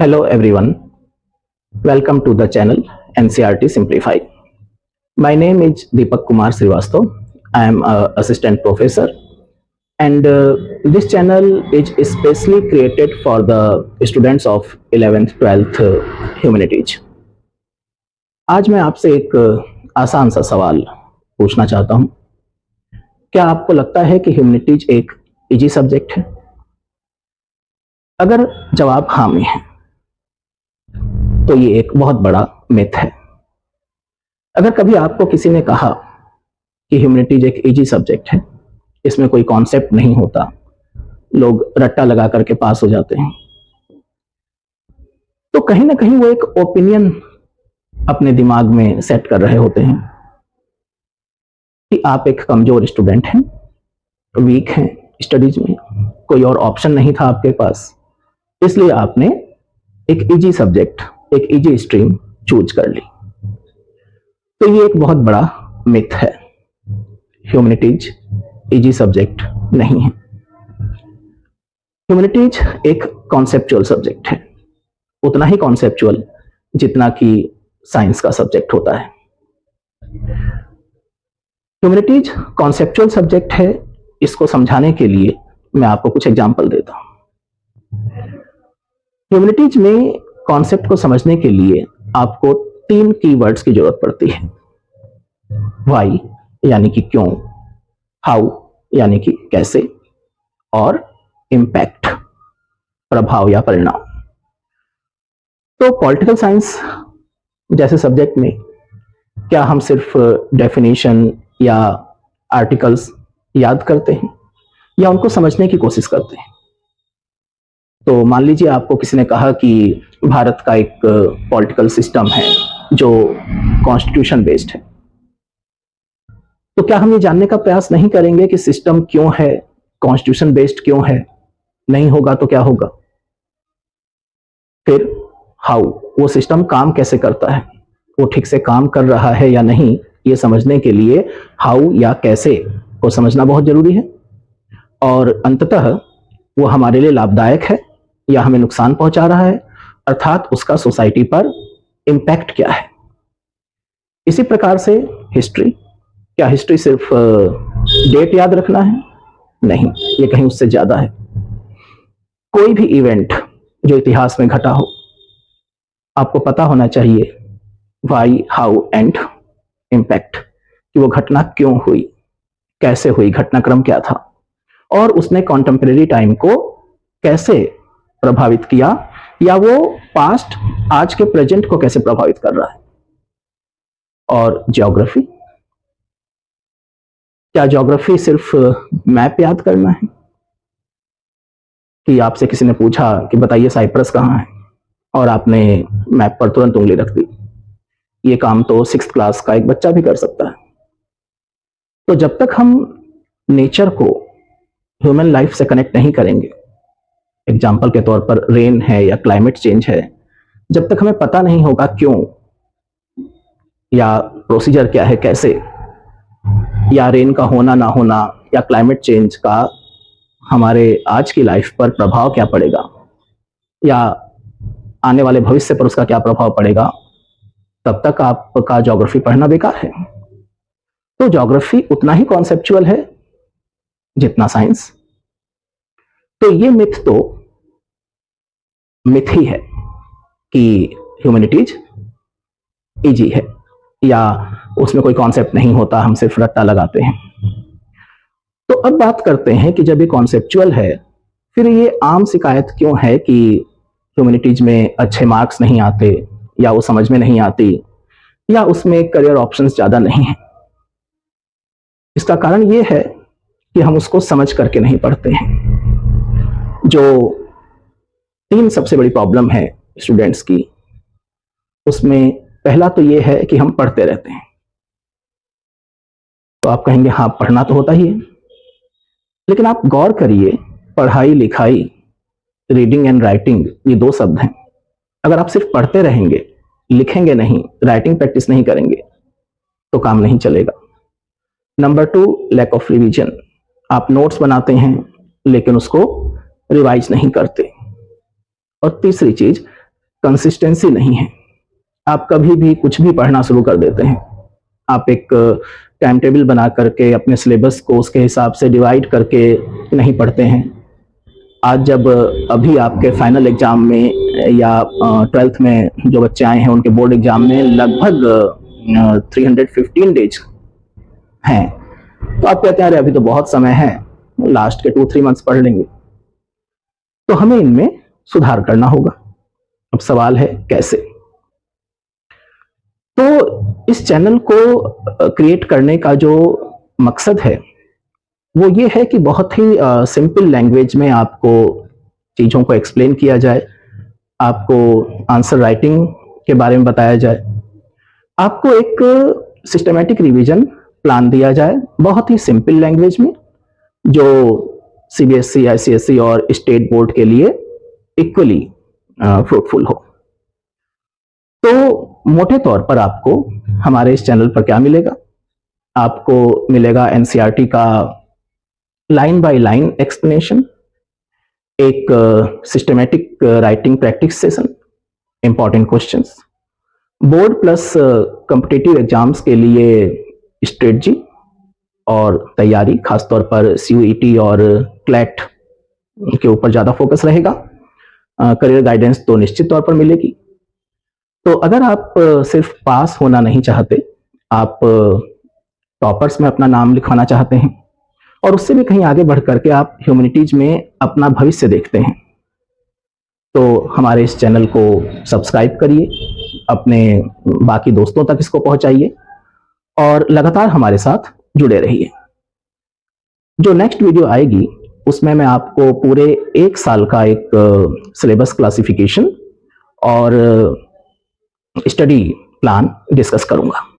Hello everyone, welcome to the channel NCERT Simplify. My name is Deepak Kumar Srivastav. I am an assistant professor and this channel is especially created for the students of 11th 12th humanities. आज मैं आपसे एक आसान सा सवाल पूछना चाहता हूं। क्या आपको लगता है कि ह्यूमैनिटीज एक इजी सब्जेक्ट है? अगर जवाब हाँ में है तो ये एक बहुत बड़ा मिथ है। अगर कभी आपको किसी ने कहा कि ह्यूमैनिटीज एक इजी सब्जेक्ट है, इसमें कोई कॉन्सेप्ट नहीं होता, लोग रट्टा लगा करके पास हो जाते हैं, तो कहीं ना कहीं वो एक ओपिनियन अपने दिमाग में सेट कर रहे होते हैं कि आप एक कमजोर स्टूडेंट हैं, वीक हैं स्टडीज में, कोई और ऑप्शन नहीं था आपके पास, इसलिए आपने एक इजी सब्जेक्ट, एक इजी स्ट्रीम चूज कर ली। तो ये एक बहुत बड़ा मिथ है। ह्यूमैनिटीज इजी सब्जेक्ट नहीं है। ह्यूमैनिटीज एक कॉन्सेप्चुअल सब्जेक्ट है, उतना ही कॉन्सेप्चुअल जितना कि साइंस का सब्जेक्ट होता है। ह्यूमैनिटीज कॉन्सेप्चुअल सब्जेक्ट है, इसको समझाने के लिए मैं आपको कुछ एग्जांपल देता हूं। ह्यूमैनिटीज में कॉन्सेप्ट को समझने के लिए आपको 3 कीवर्ड्स की जरूरत पड़ती है। व्हाई यानी कि क्यों, हाउ यानी कि कैसे, और इम्पैक्ट प्रभाव या परिणाम। तो पॉलिटिकल साइंस जैसे सब्जेक्ट में क्या हम सिर्फ डेफिनेशन या आर्टिकल्स याद करते हैं या उनको समझने की कोशिश करते हैं? तो मान लीजिए आपको किसी ने कहा कि भारत का एक पॉलिटिकल सिस्टम है जो कॉन्स्टिट्यूशन बेस्ड है, तो क्या हम ये जानने का प्रयास नहीं करेंगे कि सिस्टम क्यों है, कॉन्स्टिट्यूशन बेस्ड क्यों है? नहीं होगा तो क्या होगा? फिर हाउ, वो सिस्टम काम कैसे करता है, वो ठीक से काम कर रहा है या नहीं, ये समझने के लिए हाउ या कैसे को समझना बहुत जरूरी है। और अंततः वो हमारे लिए लाभदायक है या हमें नुकसान पहुंचा रहा है, अर्थात उसका सोसाइटी पर इम्पैक्ट क्या है। इसी प्रकार से हिस्ट्री, क्या हिस्ट्री सिर्फ डेट याद रखना है? नहीं, ये कहीं उससे ज्यादा है। कोई भी इवेंट जो इतिहास में घटा हो, आपको पता होना चाहिए व्हाई, हाउ एंड इम्पैक्ट, कि वो घटना क्यों हुई, कैसे हुई, घटनाक्रम क्या था, और उसने कॉन्टेम्परेरी टाइम को कैसे प्रभावित किया, या वो पास्ट आज के प्रेजेंट को कैसे प्रभावित कर रहा है। और ज्योग्राफी, क्या ज्योग्राफी सिर्फ मैप याद करना है कि आपसे किसी ने पूछा कि बताइए साइप्रस कहाँ है और आपने मैप पर तुरंत उंगली रख दी? ये काम तो 6th क्लास का एक बच्चा भी कर सकता है। तो जब तक हम नेचर को ह्यूमन लाइफ से कनेक्ट नहीं करेंगे, एग्जाम्पल के तौर पर रेन है या क्लाइमेट चेंज है, जब तक हमें पता नहीं होगा क्यों या प्रोसीजर क्या है, कैसे, या रेन का होना ना होना या क्लाइमेट चेंज का हमारे आज की लाइफ पर प्रभाव क्या पड़ेगा, या आने वाले भविष्य पर उसका क्या प्रभाव पड़ेगा, तब तक आपका ज्योग्राफी पढ़ना बेकार है। तो ज्योग्राफी उतना ही कॉन्सेप्चुअल है जितना साइंस। तो ये मिथ तो मिथ ही है कि ह्यूमैनिटीज इजी है या उसमें कोई कॉन्सेप्ट नहीं होता, हम सिर्फ रट्टा लगाते हैं। तो अब बात करते हैं कि जब ये कॉन्सेप्चुअल है, फिर ये आम शिकायत क्यों है कि ह्यूमैनिटीज में अच्छे मार्क्स नहीं आते, या वो समझ में नहीं आती, या उसमें करियर ऑप्शंस ज्यादा नहीं है? इसका कारण ये है कि हम उसको समझ करके नहीं पढ़ते हैं। जो 3 सबसे बड़ी प्रॉब्लम है स्टूडेंट्स की, उसमें पहला तो ये है कि हम पढ़ते रहते हैं। तो आप कहेंगे हाँ, पढ़ना तो होता ही है, लेकिन आप गौर करिए, पढ़ाई लिखाई, रीडिंग एंड राइटिंग, ये 2 शब्द हैं। अगर आप सिर्फ पढ़ते रहेंगे, लिखेंगे नहीं, राइटिंग प्रैक्टिस नहीं करेंगे, तो काम नहीं चलेगा। Number 2, lack of revision. आप नोट्स बनाते हैं लेकिन उसको रिवाइज नहीं करते। और तीसरी चीज, कंसिस्टेंसी नहीं है। आप कभी भी कुछ भी पढ़ना शुरू कर देते हैं। आप एक टाइम टेबल बना करके अपने सिलेबस को उसके हिसाब से डिवाइड करके नहीं पढ़ते हैं। आज जब अभी आपके फाइनल एग्जाम में या 12th में जो बच्चे आए हैं उनके बोर्ड एग्जाम में लगभग 315 डेज हैं, तो आप कहते हैं अरे अभी तो बहुत समय है, लास्ट के 2-3 मंथ्स पढ़ लेंगे। तो हमें इनमें सुधार करना होगा। अब सवाल है कैसे? तो इस चैनल को क्रिएट करने का जो मकसद है वो ये है कि बहुत ही सिंपल लैंग्वेज में आपको चीज़ों को एक्सप्लेन किया जाए, आपको आंसर राइटिंग के बारे में बताया जाए, आपको एक सिस्टमैटिक रिवीजन प्लान दिया जाए बहुत ही सिंपल लैंग्वेज में, जो सीबीएसई, आईसीएसई और स्टेट बोर्ड के लिए इक्वली फ्रूटफुल हो। तो मोटे तौर पर आपको हमारे इस चैनल पर क्या मिलेगा? आपको मिलेगा एनसीईआरटी का लाइन बाय लाइन एक्सप्लेनेशन, एक systematic writing practice session, important questions, board plus competitive exams के लिए स्ट्रेटजी और तैयारी, खासतौर पर सीयूईटी और क्लैट के ऊपर ज़्यादा फोकस रहेगा। करियर गाइडेंस तो निश्चित तौर पर मिलेगी। तो अगर आप सिर्फ पास होना नहीं चाहते, आप टॉपर्स में अपना नाम लिखवाना चाहते हैं और उससे भी कहीं आगे बढ़ करके आप ह्यूमैनिटीज में अपना भविष्य देखते हैं, तो हमारे इस चैनल को सब्सक्राइब करिए, अपने बाकी दोस्तों तक इसको पहुंचाइए और लगातार हमारे साथ जुड़े रहिए। जो नेक्स्ट वीडियो आएगी उसमें मैं आपको पूरे 1 साल का एक सिलेबस क्लासिफिकेशन और स्टडी प्लान डिस्कस करूंगा।